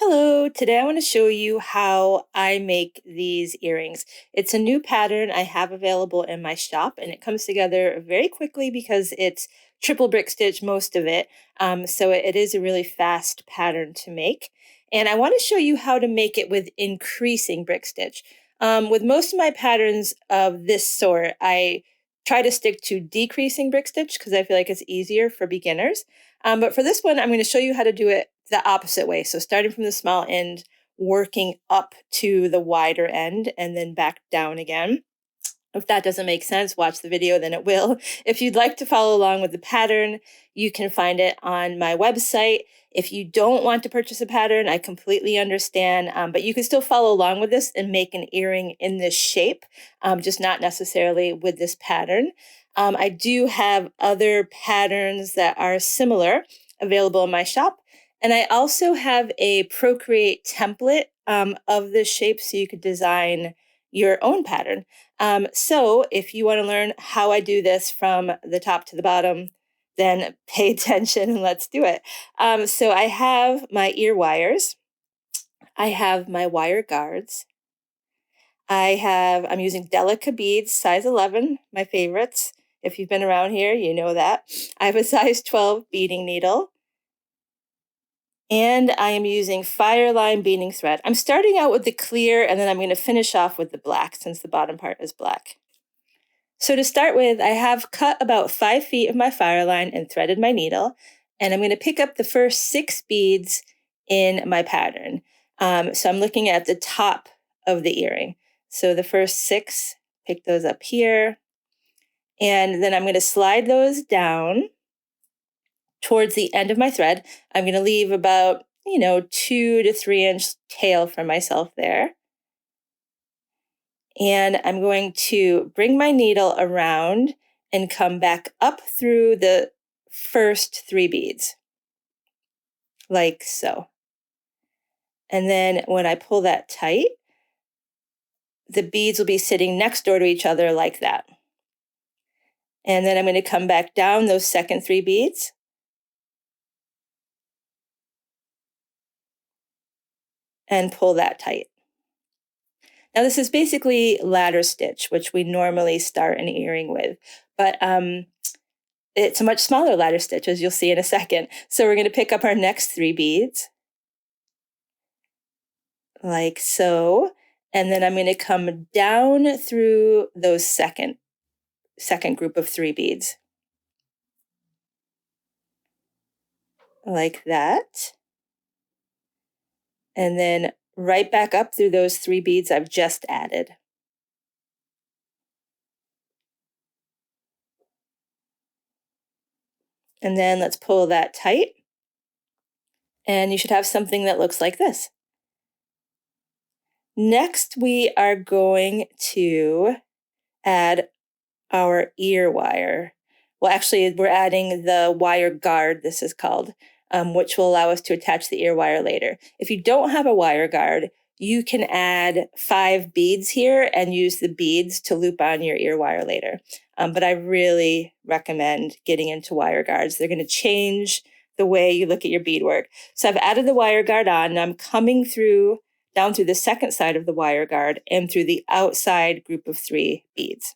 Hello, today I want to show you how I make these earrings. It's a new pattern I have available in my shop and it comes together very quickly because it's triple brick stitch, most of it. So it is a really fast pattern to make. And I want to show you how to make it with increasing brick stitch. With most of my patterns of this sort, I try to stick to decreasing brick stitch because I feel like it's easier for beginners. But for this one, I'm going to show you how to do it the opposite way. So starting from the small end, working up to the wider end, and then back down again. If that doesn't make sense, watch the video, then it will. If you'd like to follow along with the pattern, you can find it on my website. If you don't want to purchase a pattern, I completely understand, but you can still follow along with this and make an earring in this shape, just not necessarily with this pattern. I do have other patterns that are similar available in my shop. And I also have a Procreate template of this shape so you could design your own pattern. So if you want to learn how I do this from the top to the bottom, then pay attention and let's do it. So I have my ear wires. I have my wire guards. I'm using Delica beads, size 11, my favorites. If you've been around here, you know that. I have a size 12 beading needle. And I am using Fireline beading thread. I'm starting out with the clear and then I'm going to finish off with the black since the bottom part is black. So to start with, I have cut about 5 feet of my Fireline and threaded my needle. And I'm going to pick up the first 6 beads in my pattern. So I'm looking at the top of the earring. So the first 6, pick those up here. And then I'm going to slide those down towards the end of my thread. I'm going to leave about, 2 to 3 inch tail for myself there. And I'm going to bring my needle around and come back up through the first 3 beads, like so. And then when I pull that tight, the beads will be sitting next door to each other like that. And then I'm going to come back down those second 3 beads. And pull that tight. Now this is basically ladder stitch, which we normally start an earring with, but it's a much smaller ladder stitch, as you'll see in a second. So we're going to pick up our next 3 beads, like so, and then I'm going to come down through those second group of 3 beads, like that, and then right back up through those 3 beads I've just added. And then let's pull that tight. And you should have something that looks like this. Next, we are going to add our ear wire. Well, actually, we're adding the wire guard, this is called, which will allow us to attach the ear wire later. If you don't have a wire guard, you can add 5 beads here and use the beads to loop on your ear wire later. But I really recommend getting into wire guards. They're going to change the way you look at your beadwork. So I've added the wire guard on, and I'm coming down through the second side of the wire guard and through the outside group of 3 beads,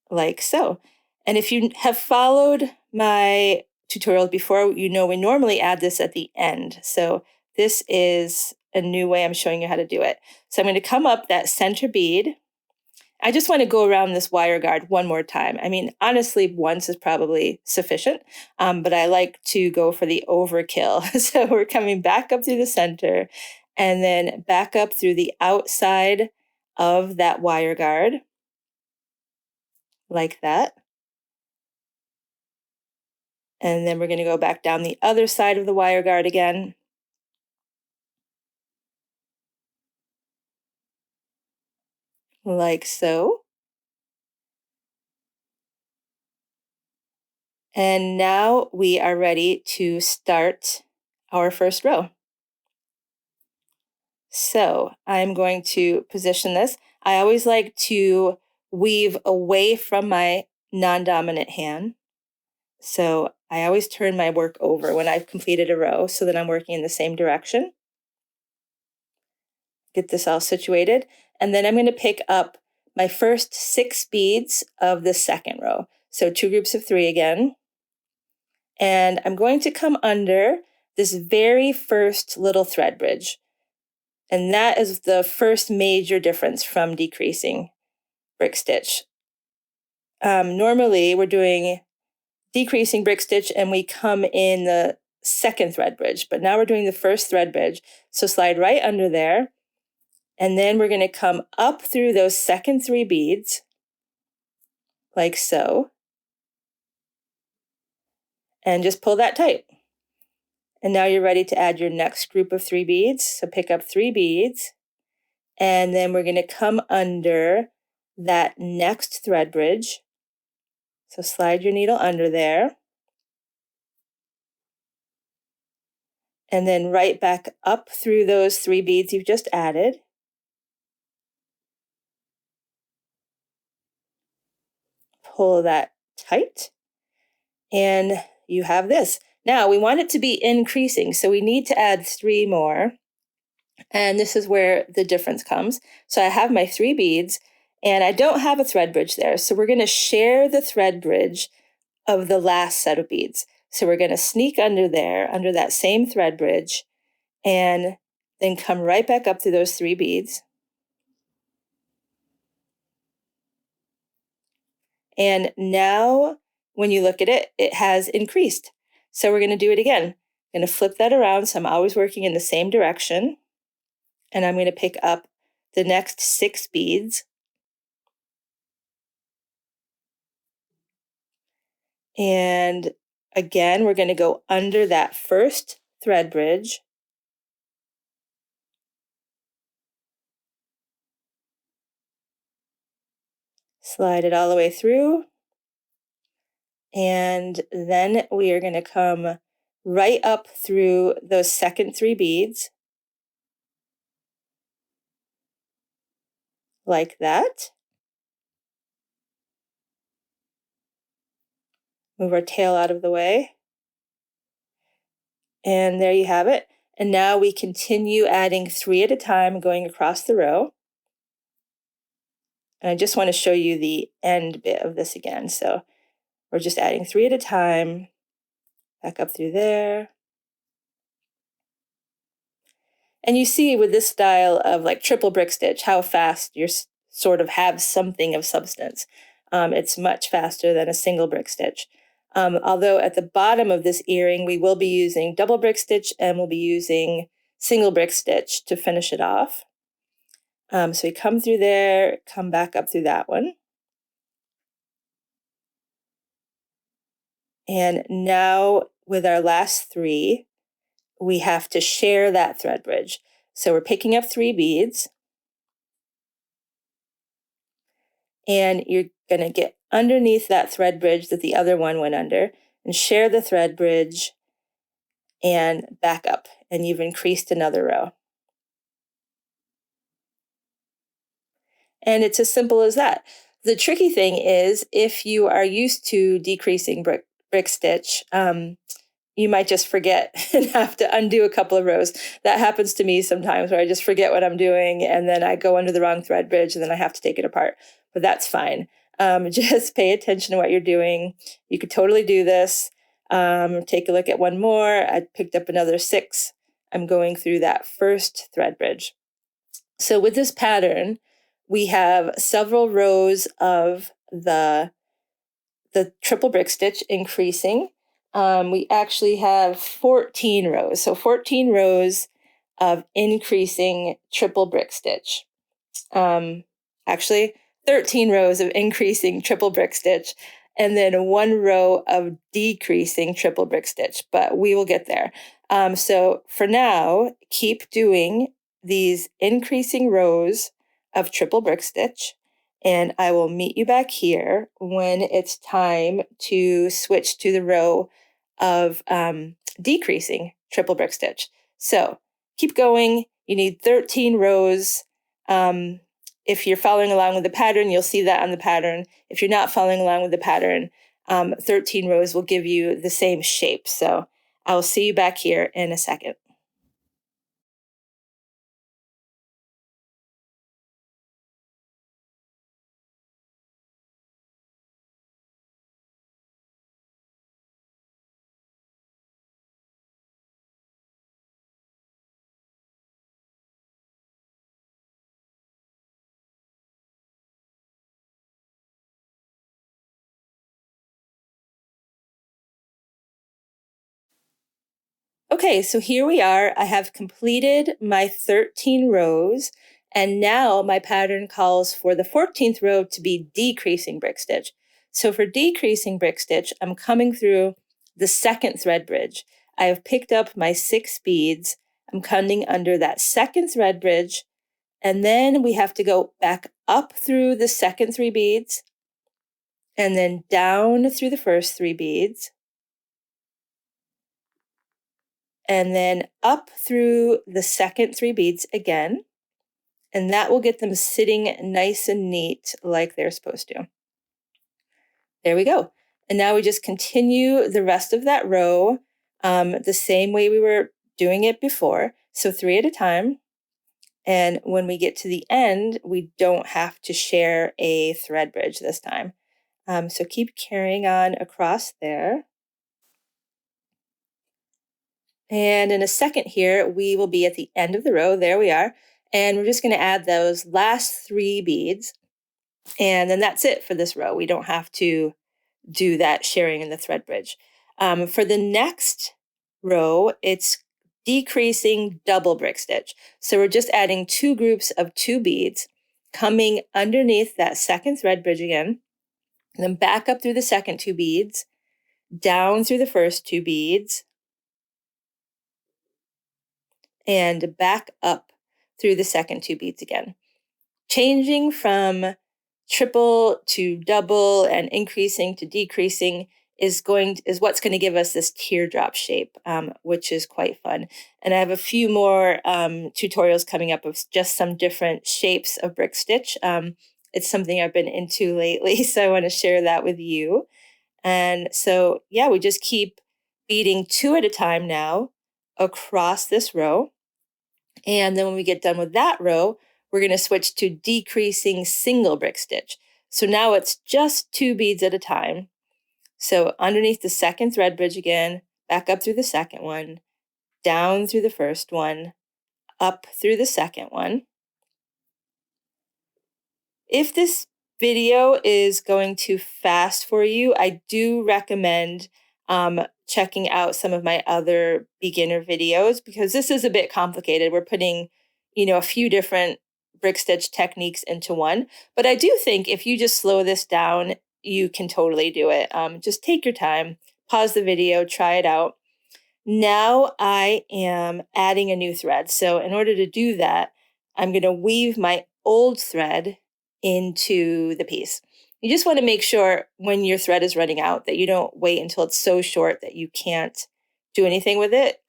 like so. And if you have followed my tutorials before, you know we normally add this at the end. So this is a new way I'm showing you how to do it. So I'm going to come up that center bead. I just want to go around this wire guard one more time. I mean, honestly, once is probably sufficient, but I like to go for the overkill. So we're coming back up through the center and then back up through the outside of that wire guard, like that. And then we're going to go back down the other side of the wire guard again. Like so. And now we are ready to start our first row. So I'm going to position this. I always like to weave away from my non-dominant hand. So I always turn my work over when I've completed a row so that I'm working in the same direction. Get this all situated. And then I'm going to pick up my first 6 beads of the second row. So 2 groups of 3 again. And I'm going to come under this very first little thread bridge. And that is the first major difference from decreasing brick stitch. Normally we're doing decreasing brick stitch and we come in the second thread bridge, but now we're doing the first thread bridge. So slide right under there, and then we're going to come up through those second 3 beads, like so, and just pull that tight. And now you're ready to add your next group of 3 beads. So pick up 3 beads, and then we're going to come under that next thread bridge. So slide your needle under there. And then right back up through those 3 beads you've just added. Pull that tight. And you have this. Now we want it to be increasing, so we need to add 3 more. And this is where the difference comes. So I have my 3 beads, and I don't have a thread bridge there. So we're going to share the thread bridge of the last set of beads. So we're going to sneak under there, under that same thread bridge, and then come right back up through those 3 beads. And now when you look at it, it has increased. So we're going to do it again. I'm going to flip that around, so I'm always working in the same direction. And I'm going to pick up the next 6 beads. And again, we're going to go under that first thread bridge. Slide it all the way through. And then we are going to come right up through those second 3 beads. Like that. Move our tail out of the way. And there you have it. And now we continue adding 3 at a time, going across the row. And I just want to show you the end bit of this again. So we're just adding 3 at a time, back up through there. And you see with this style of like triple brick stitch, how fast you sort of have something of substance. It's much faster than a single brick stitch. Although at the bottom of this earring, we will be using double brick stitch and we'll be using single brick stitch to finish it off. So we come through there, come back up through that one. And now with our last 3, we have to share that thread bridge. So we're picking up 3 beads. And you're going to get underneath that thread bridge that the other one went under and share the thread bridge and back up. And you've increased another row. And it's as simple as that. The tricky thing is if you are used to decreasing brick stitch, you might just forget and have to undo a couple of rows. That happens to me sometimes where I just forget what I'm doing and then I go under the wrong thread bridge and then I have to take it apart. But that's fine. Just pay attention to what you're doing. You could totally do this. Take a look at one more. I picked up another 6. I'm going through that first thread bridge. So with this pattern, we have several rows of the triple brick stitch increasing. We actually have 14 rows. So 14 rows of increasing triple brick stitch. Actually, 13 rows of increasing triple brick stitch, and then 1 row of decreasing triple brick stitch, but we will get there. So for now, keep doing these increasing rows of triple brick stitch. And I will meet you back here when it's time to switch to the row of decreasing triple brick stitch. So keep going. You need 13 rows. If you're following along with the pattern, you'll see that on the pattern. If you're not following along with the pattern, 13 rows will give you the same shape. So I'll see you back here in a second. Okay, so here we are. I have completed my 13 rows, and now my pattern calls for the 14th row to be decreasing brick stitch. So for decreasing brick stitch, I'm coming through the second thread bridge. I have picked up my 6 beads. I'm coming under that second thread bridge, and then we have to go back up through the second 3 beads, and then down through the first 3 beads, and then up through the second 3 beads again, and that will get them sitting nice and neat like they're supposed to. There we go. And now we just continue the rest of that row the same way we were doing it before. So 3 at a time. And when we get to the end, we don't have to share a thread bridge this time. So keep carrying on across there. And in a second here, we will be at the end of the row. There we are. And we're just going to add those last 3 beads. And then that's it for this row. We don't have to do that sharing in the thread bridge. For the next row, it's decreasing double brick stitch. So we're just adding 2 groups of 2 beads, coming underneath that second thread bridge again, and then back up through the second 2 beads, down through the first 2 beads, and back up through the second 2 beads again. Changing from triple to double and increasing to decreasing is what's going to give us this teardrop shape, which is quite fun. And I have a few more tutorials coming up of just some different shapes of brick stitch. It's something I've been into lately, so I want to share that with you. And so, yeah, we just keep beading 2 at a time now across this row. And then when we get done with that row, we're going to switch to decreasing single brick stitch. So now it's just 2 beads at a time. So underneath the second thread bridge again, back up through the second one, down through the first one, up through the second one. If this video is going too fast for you, I do recommend checking out some of my other beginner videos because this is a bit complicated. We're putting, a few different brick stitch techniques into one. But I do think if you just slow this down, you can totally do it. Just take your time, pause the video, try it out. Now I am adding a new thread. So in order to do that, I'm going to weave my old thread into the piece. You just want to make sure when your thread is running out that you don't wait until it's so short that you can't do anything with it.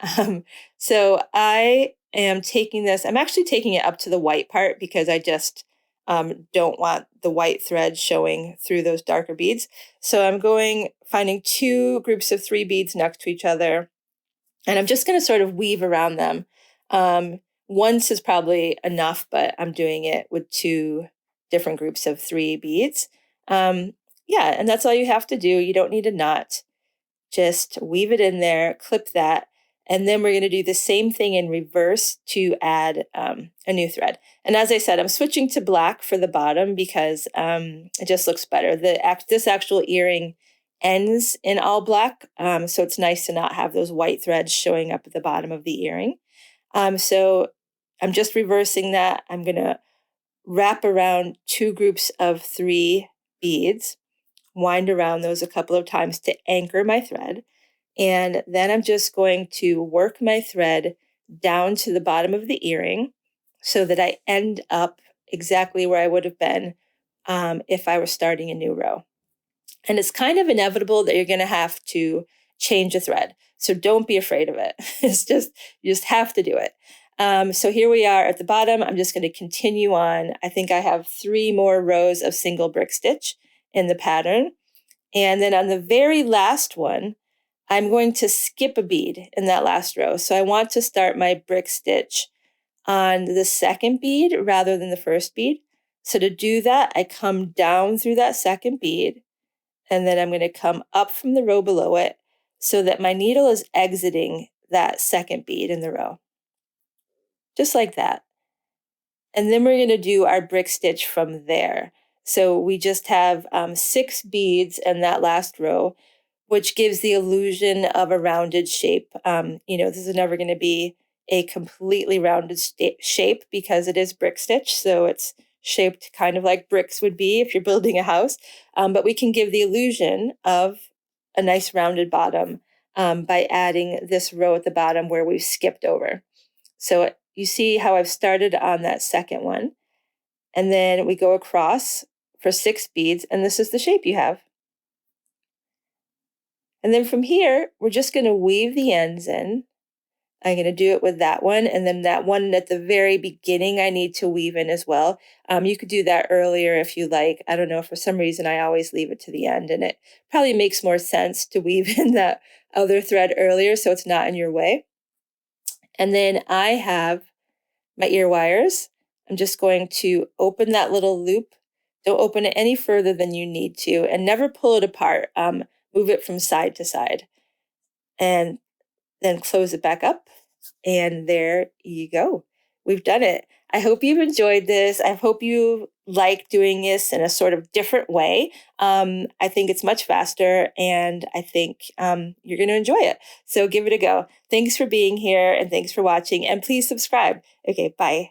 So I am taking this, I'm actually taking it up to the white part because I just don't want the white thread showing through those darker beads. So I'm finding 2 groups of 3 beads next to each other. And I'm just going to sort of weave around them. Once is probably enough, but I'm doing it with 2 different groups of 3 beads. Yeah, and that's all you have to do. You don't need a knot. Just weave it in there, clip that, and then we're going to do the same thing in reverse to add a new thread. And as I said, I'm switching to black for the bottom because it just looks better. This actual earring ends in all black, so it's nice to not have those white threads showing up at the bottom of the earring. So I'm just reversing that. I'm going to wrap around 2 groups of 3 beads, wind around those a couple of times to anchor my thread. And then I'm just going to work my thread down to the bottom of the earring so that I end up exactly where I would have been if I were starting a new row. And it's kind of inevitable that you're going to have to change a thread. So don't be afraid of it. You just have to do it. So here we are at the bottom. I'm just going to continue on. I think I have 3 more rows of single brick stitch in the pattern. And then on the very last one, I'm going to skip a bead in that last row. So I want to start my brick stitch on the second bead rather than the first bead. So to do that, I come down through that second bead, and then I'm going to come up from the row below it so that my needle is exiting that second bead in the row. Just like that. And then we're going to do our brick stitch from there. So we just have 6 beads in that last row, which gives the illusion of a rounded shape. This is never going to be a completely rounded shape because it is brick stitch. So it's shaped kind of like bricks would be if you're building a house. But we can give the illusion of a nice rounded bottom by adding this row at the bottom where we've skipped over. So you see how I've started on that second one, and then we go across for 6 beads, and this is the shape you have. And then from here, we're just going to weave the ends in. I'm going to do it with that one, and then that one at the very beginning I need to weave in as well. You could do that earlier if you like. I don't know, for some reason I always leave it to the end, and it probably makes more sense to weave in that other thread earlier so it's not in your way. And then I have my ear wires. I'm just going to open that little loop. Don't open it any further than you need to, and never pull it apart. Move it from side to side, and then close it back up. And there you go. We've done it. I hope you've enjoyed this. I hope you like doing this in a sort of different way. I think it's much faster, and I think you're going to enjoy it. So give it a go. Thanks for being here, and thanks for watching, and please subscribe. Okay, bye.